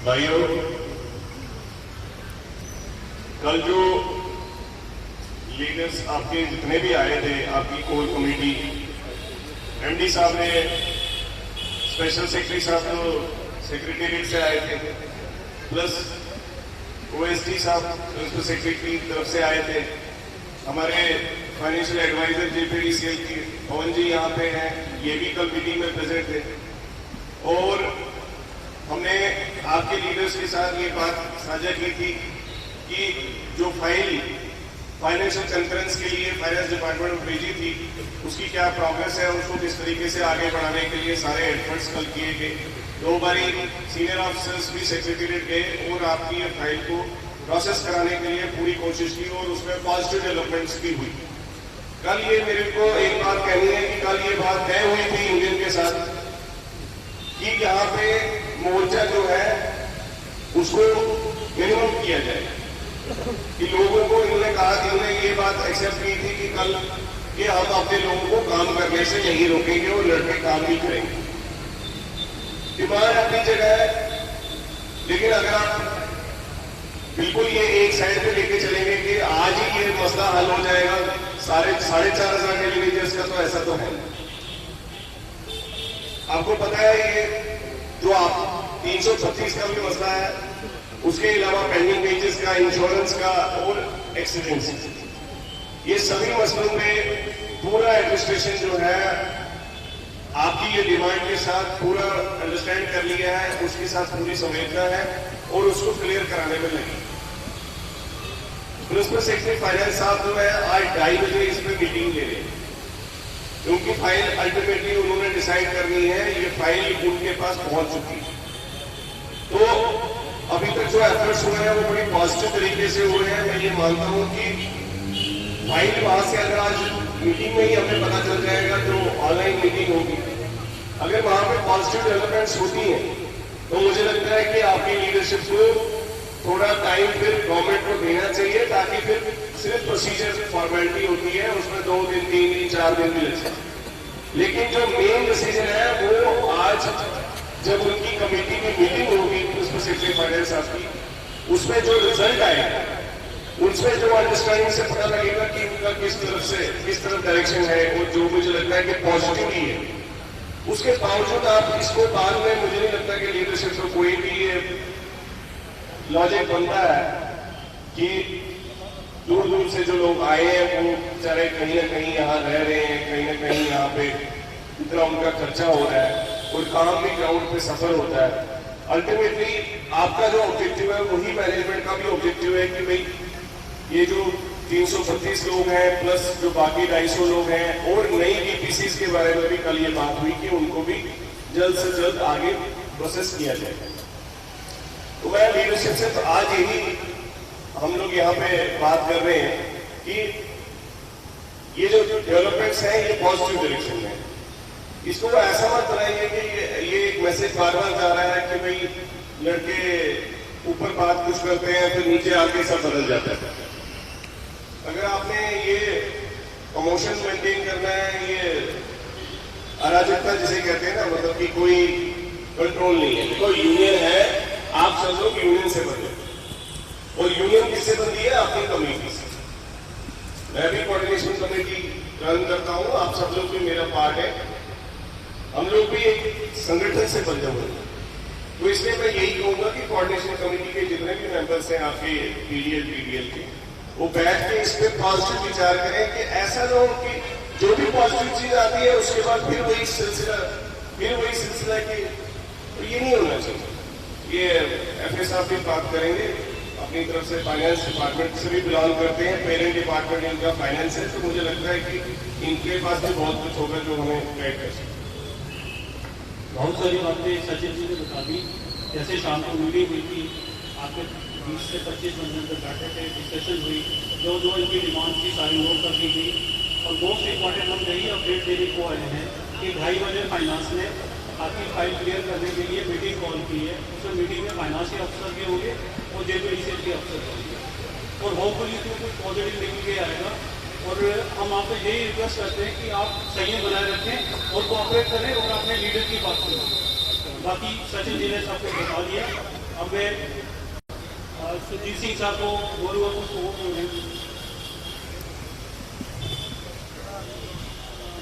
भाइयों, कल जो लीडर्स आपके जितने भी आए थे, आपकी कोर कमेटी, एमडी साहब ने, स्पेशल सेक्रेटरी साहब जो सेक्रेटेरिएट से आए थे, प्लस ओएसडी साहब प्रिंसिपल सेक्रेटरी की तरफ से आए थे, हमारे फाइनेंशियल एडवाइजर जेपीडीसीएल की पवन जी यहाँ पे हैं, ये भी कल मीटिंग में प्रेजेंट थे। और हमने आपके लीडर्स के साथ ये बात साझा की थी कि जो फाइल फाइनेंशियल कॉन्फ्रेंस के लिए फाइनेंस डिपार्टमेंट में भेजी थी, उसकी क्या प्रोग्रेस है, उसको किस तरीके से आगे बढ़ाने के लिए सारे एफर्ट्स कल किए गए। 2 बारी सीनियर ऑफिसर्स भी सेक्रेटेरिएट गए और आपकी ये फाइल को प्रोसेस कराने के लिए पूरी कोशिश की और उसमें पॉजिटिव डेवलपमेंट्स भी हुई। कल ये मेरे को एक बात कहनी है कि कल ये बात तय हुई थी यूनियन के साथ कि यहाँ पे मोर्चा जो है उसको मिनिमम किया जाए, कि लोगों को इन्होंने कहा कि उन्होंने ये बात एक्सेप्ट की थी कि कल कि हम अपने लोगों को काम करने से नहीं रोकेंगे और लड़के काम भी करेंगे। डिमांड अपनी जगह है, लेकिन अगर आप बिल्कुल ये एक साइड पे लेके चलेंगे कि आज ही ये मसला हल हो जाएगा 4,500 टेलीविजन का, तो ऐसा तो है। आपको पता है ये जो आप 336 का भी मसला है, उसके अलावा पेंडिंग वेजेस का, इंश्योरेंस का और एक्सीडेंट्स, ये सभी मसलों में पूरा एडमिनिस्ट्रेशन जो है आपकी ये डिमांड के साथ पूरा अंडरस्टैंड कर लिया है, उसके साथ पूरी संवेदना है और उसको क्लियर कराने में लगी। प्रिंसिपल सेक्रेटरी फाइनेंस साहब जो है आज 2:30 बजे इस पर मीटिंग ले रहे हैं, क्योंकि फाइल अल्टीमेटली उन्होंने डिसाइड करनी है, ये फाइल उनके पास पहुंच चुकी है। तो अभी तक जो एफर्ट्स हुए हैं वो बड़ी पॉजिटिव तरीके से हुए हैं। मैं ये मानता हूं कि फाइल वहां से अगर आज मीटिंग में ही हमें पता चल जाएगा, जो ऑनलाइन मीटिंग होगी, अगर वहां पे पॉजिटिव डेवलपमेंट्स होती हैं तो मुझे लगता है कि आपकी लीडरशिप को थोड़ा टाइम फिर गवर्नमेंट को देना चाहिए, ताकि फिर सिर्फ प्रोसीजर फॉर्मेलिटी होती है, उसमें 2 दिन 3 दिन 4 दिन भी लग सकते। लेकिन जो मेन डिसीजन है वो आज जब उनकी कमेटी की मीटिंग होगी प्रिंसिपल सेक्रेटरी फाइनेंस साहब की, उसमें जो रिजल्ट आएगा, उसमें जो अंडरस्टैंडिंग से पता लगेगा कि उनका किस तरफ डायरेक्शन है, और जो मुझे लगता है कि पॉजिटिव ही है। उसके बावजूद आप इसको बाद में, मुझे नहीं लगता कि लीडरशिप को कोई भी लॉजिक बनता है कि दूर दूर से जो लोग आए हैं वो बेचारे कहीं ना कहीं यहाँ रह रहे हैं, कहीं ना कहीं यहाँ पे इतना उनका खर्चा हो रहा है और काम भी ग्राउंड पे सफर होता है। अल्टीमेटली आपका जो ऑब्जेक्टिव है वही मैनेजमेंट का भी ऑब्जेक्टिव है कि भाई ये जो 336 लोग हैं प्लस जो बाकी 250 लोग हैं, और नई डीपीसी के बारे में भी कल ये बात हुई कि उनको भी जल्द से जल्द आगे प्रोसेस किया जाए। तो मैं लीडरशिप से तो आज यही हम लोग यहाँ पे बात कर रहे हैं कि ये जो डेवलपमेंट्स हैं ये पॉजिटिव डायरेक्शन में, इसको ऐसा मत बनाइए कि ये एक मैसेज बार बार जा रहा है कि भाई लड़के ऊपर बात कुछ करते हैं फिर नीचे आके सब बदल जाता है। अगर आपने ये प्रमोशन मेंटेन करना है, ये अराजकता जिसे कहते हैं ना, मतलब कि कोई कंट्रोल नहीं है, कोई यूनियन है, आप सब लोग यूनियन से बने, और यूनियन किससे बनती है? अपनी कमेटी से। मैं भी कोऑर्डिनेशन कमेटी रन करता हूं, आप सब लोग भी मेरा पार्ट है, हम लोग भी एक संगठन से बने हुए हैं। तो इसलिए मैं यही कहूंगा कि कोऑर्डिनेशन कमेटी के जितने भी मेंबर्स हैं आपके पीडीएल के, वो बैठ के इस पे पॉजिटिव विचार करें कि ऐसा ना हो कि जो भी पॉजिटिव चीज आती है उसके बाद फिर वही सिलसिला कि ये नहीं होना चाहिए। ये एफए साहब भी बात करेंगे, अपनी तरफ से फाइनेंस डिपार्टमेंट से भी बिलोंग करते हैं, पेरेंट डिपार्टमेंट इनका फाइनेंस है, तो मुझे लगता है कि इनके पास भी बहुत कुछ होगा जो हमें गाइड कर सकते। बहुत सारी बातें सचिन जी ने बता दी। जैसे शाम को मीटिंग हुई थी, आपके 20 से 25 मिनट तक बैठे थे, डिस्कशन हुई, जो इनकी डिमांड थी सारी नोट कर दी गई, और मोस्ट इम्पॉर्टेंट हम यही अपडेट देने को आए हैं कि 2:30 बजे फाइनेंस ने आपकी फाइल क्लियर करने के लिए मीटिंग कॉल की है। उसमें मीटिंग में फाइनेंस के अफसर भी होंगे और जेपीडीसीएल के अफसर होंगे, और होपफुली इसमें कुछ पॉजिटिव निकल के आएगा। और हम आपसे यही रिक्वेस्ट करते हैं कि आप संयम बनाए रखें और कोऑपरेट करें और अपने लीडर की बात करें। बाकी सचिन जी ने सबको बता दिया। अब मैं सुरजीत सिंह साहब को बोलूँगा कुछ वो बोलें।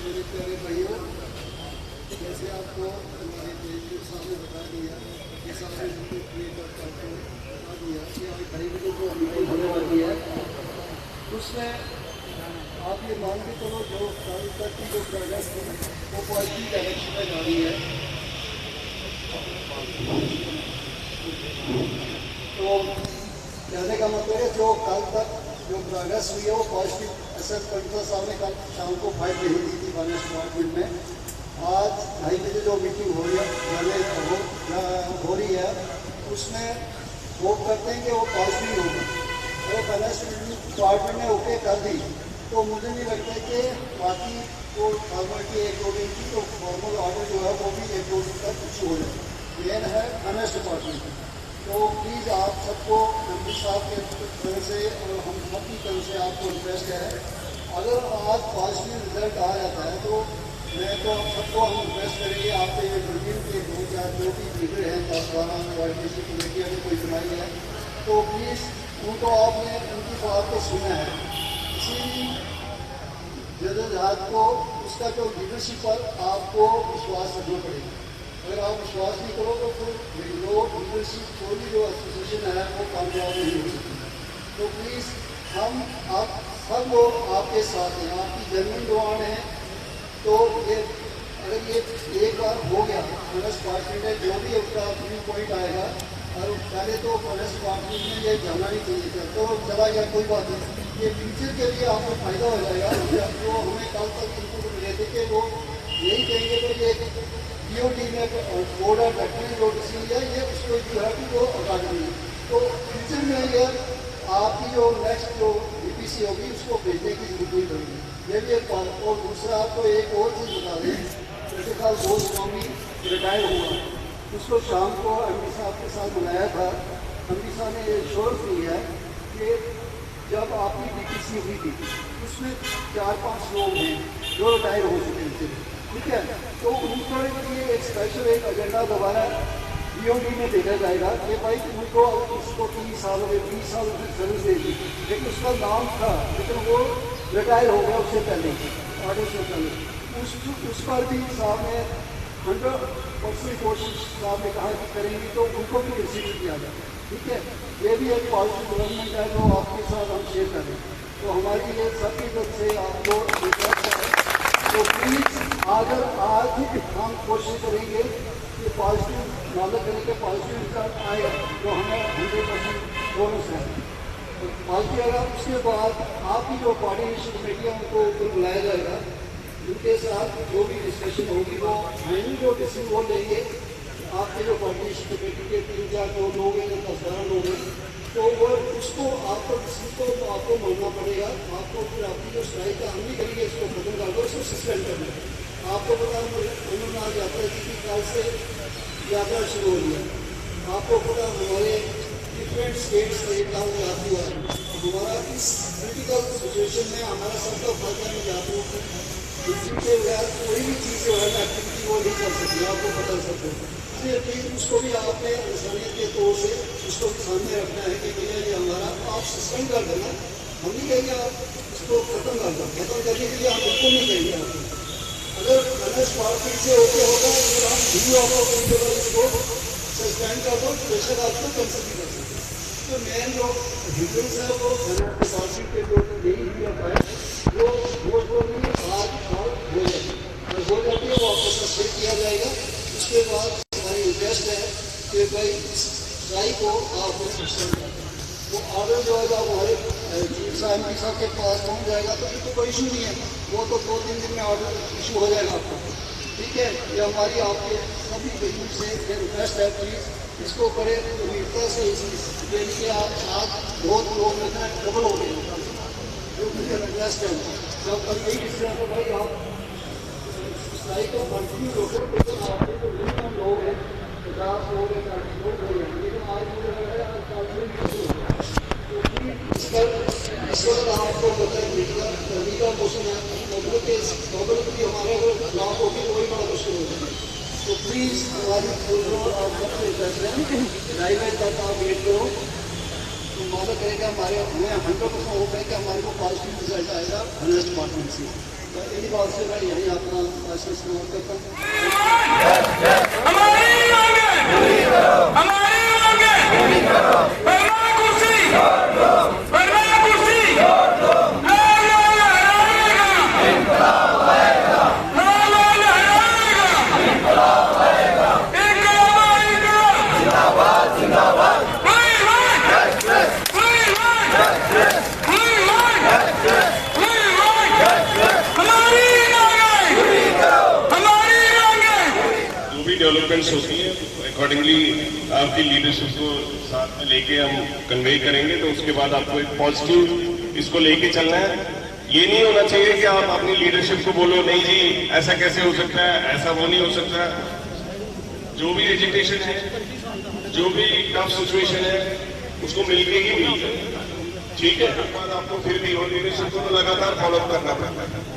मेरे प्यारे भाइयों, जैसे आपको हमारे के सामने बता दिया कि सारे क्रिएटर का बता दिया कि आज 2:30 बजे जो मीटिंग होने वाली है उसमें आप ये मान के चलो जो कल तक की जो प्रोग्रेस थी वो पॉजिटिव डायरेक्शन में जा रही है। तो कहने का मतलब है जो कल तक जो प्रोग्रेस हुई है वो पॉजिटिव एसएस कंट्रोल साहब ने कल शाम को फाइल भेज दी थी फाइनेंस डिपार्टमेंट में। आज 2:30 बजे जो मीटिंग हो रही है उसमें होप करते हैं कि वो पॉजिटिव होगी। अगर फाइनेंस डिपार्टमेंट ने ओके कर दी तो मुझे नहीं लगता कि बाकी वो फॉर्मेलिटी 1-2 दिन की तो फॉर्मल ऑर्डर जो है वो भी 1-2 दिन तक इशू हो जाए। मेन है फाइनेंस डिपार्टमेंट। तो प्लीज़ आप सबको एमडी साहब के तरफ से और हम सबकी तरफ से आपको रिक्वेस्ट है, अगर आज पॉजिटिव रिजल्ट आ जाता है तो मैं तो आप सबको हम रिक्वेस्ट करेंगे आपके टीम के 2-4 जो भी लीडर हैं 10-12 वाइडीसी कमेटी अगर कोई बनाई है तो प्लीज़ उनको आपने उनकी बात को सुना है। इसी जद्दोजहद को उसका जो लीडरशिप पर आपको विश्वास रखना पड़ेगा। अगर आप विश्वास नहीं करो तो फिर जो लीडरशिप कोई भी जो एसोसिएशन है वो कामयाब नहीं हो सकती। तो प्लीज़ हम आप सब लोग आपके साथ हैं, आपकी जर्मन दुआन है। तो ये अगर ये एक बार हो गया फाइनेंस डिपार्टमेंट है जो भी उसका व्यू पॉइंट आएगा और पहले तो फाइनेंस डिपार्टमेंट में ये जाना नहीं चाहिए था तो चला गया, कोई बात नहीं। ये फ्यूचर के लिए आपको फ़ायदा हो जाएगा। जो हमें कल तक इनपुट मिले थे कि वो यही कहेंगे कि ये DOT में बोर्ड ऑफ डायरेक्टर जो डिसीजन है ये उसको जो है कि वो अकादमी तो फ्यूचर में ये आपकी जो नेक्स्ट जो BPC होगी उसको भेजने की जरूरत नहीं पड़ेगी। ये भी एक बात। और दूसरा आपको एक और चीज़ बता दें, जैसे कल गोस्वामी रिटायर हुआ उसको शाम को एमडी साहब के साथ बुलाया था। एमडी साहब ने ये श्योर की है कि जब आपकी BPC हुई थी उसमें 4-5 लोग हैं जो रिटायर हो चुके थे, ठीक है। तो उनको लिए एक स्पेशल एक एजेंडा दोबारा DOT में भेजा जाएगा कि भाई उनको उसको 30 साल हो गए 20 साल की सर्विस देगी, लेकिन उसका नाम था लेकिन वो रिटायर हो गया उससे पहले ऑर्डर से पहले। उस पर भी साहब ने 100% कोशिश साहब ने कहा कि करेंगी तो उनको भी रिसीव किया जाए, ठीक है। ये भी एक पॉजिटिव डेवलपमेंट है जो आपके साथ हम शेयर करें। तो हमारी ये सबकी तरफ से आपको रिक्वेस्ट है। तो प्लीज़ अगर आज हम कोशिश करेंगे कि पॉजिटिव नॉलेज करेंगे पॉजिटिव रिजल्ट आएगा तो हमें 100% बोनस है। बाकी अगर उसके बाद आपकी जो कोऑर्डिनेशन कमेटी है उनको ऊपर बुलाया जाएगा, उनके साथ जो भी डिस्कशन होगी वो फाइनल जो डिसीजन वो लेंगे। आपके जो कोऑर्डिनेशन कमेटी के 3-4 जो लोग हैं 10-12 लोग हैं तो वो उसको आपको तो आपको मानना पड़ेगा। आपको फिर आपकी जो स्ट्राइक है हम नहीं करेंगे इसको खत्म कर दो, उसको सस्पेंड कर दो। आपको पता उन्होंने आज यात्रा की थी, कल से यात्रा शुरू हो रही है। आपको पता हमारे डिफरेंट स्टेट का यात्री हुआ है। हमारा इस क्रिटिकल सिचुएशन में हमारा सबका फर्क है यात्रियों को के बगैर कोई भी चीज़ जो है एक्टिविटी वो नहीं कर सकती, आपको बदल सकते हैं। इसलिए प्लीज़ उसको भी आपने इंसानियत के तौर से उसको सामने रखना है कि भैया ये हमारा आप सस्पेंड कर देना। हम नहीं कहेंगे आप इसको खत्म कर दो, खत्म करने के लिए हम बिल्कुल नहीं कहेंगे आपको। अगर फाइनेंस डिपार्टमेंट से ओके होगा अगर हम वीडियो आपको इसको सस्पेंड कर दो बेशक आपको कैंसिल भी कर सकते हैं। तो मेन जो हिंदुज है वो फाइनेंस डिपार्टमेंट के जो यही है वो आज और हो जाती है वो आपको सस्पेंड किया जाएगा। उसके बाद हमारी रिक्वेस्ट है कि भाई स्ट्राइक को आप सस्पेंड कर दें। वो ऑर्डर जो है हमारे चीफ साहब के पास पहुंच जाएगा तो फिर तो कोई इशू नहीं है, वो तो 2-3 दिन में ऑर्डर इशू हो जाएगा आपको, ठीक है। ये हमारी आपके सभी बिजनेस से ये रिक्वेस्ट है, प्लीज़ इसको बड़े गंभीरता से इसलिए कि आज बहुत लोग डबल हो गए जो मुझे रिक्वेस्ट है। जब तक यही डिसीजन तो भाई आप स्ट्राइक को कंटिन्यू रखो, लेकिन आपके जो मिनिमम लोग हैं 50 लोग हैं 40 लोग हो जाएंगे, लेकिन आज मुझे लग रहा है आज काउंसिलिंग शुरू हो गया। तो इस वक्त आपको पता है लीगल क्वेश्चन है, पब्लिक हमारे अगर खिलाफ होगी तो वही बड़ा मुश्किल हो जाएगा। तो प्लीज़ हमारी जो आप सबसे इंटरेस्ट है ढाई बजे तक आप वेट करो, तो वादा करेगा हमें 100% होप है कि हमारे को पॉजिटिव रिजल्ट आएगा 100 डिपार्टमेंट से। तो इन्हीं बात से मैं यही अपना आश्वासन करता हूँ। हमारी मांगे डेवलपमेंट्स होती है अकॉर्डिंगली आपकी लीडरशिप को साथ में लेके हम कन्वे करेंगे, तो उसके बाद आपको एक पॉजिटिव इसको लेके चलना है। ये नहीं होना चाहिए कि आप अपनी लीडरशिप को बोलो नहीं जी ऐसा कैसे हो सकता है, ऐसा वो नहीं हो सकता। जो भी एजुकेशन है, जो भी टफ सिचुएशन है, उसको मिलके ही मिलता है, ठीक है। उसके बाद आपको फिर भी और लीडरशिप को लगातार फॉलो करना पड़ता है।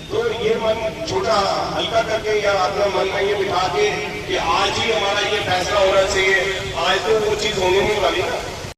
तो ये मन छोटा हल्का करके या अपना मन में ये बिठा के कि आज ही हमारा ये फैसला होना चाहिए, आज तो वो चीज होने नहीं वाली ना।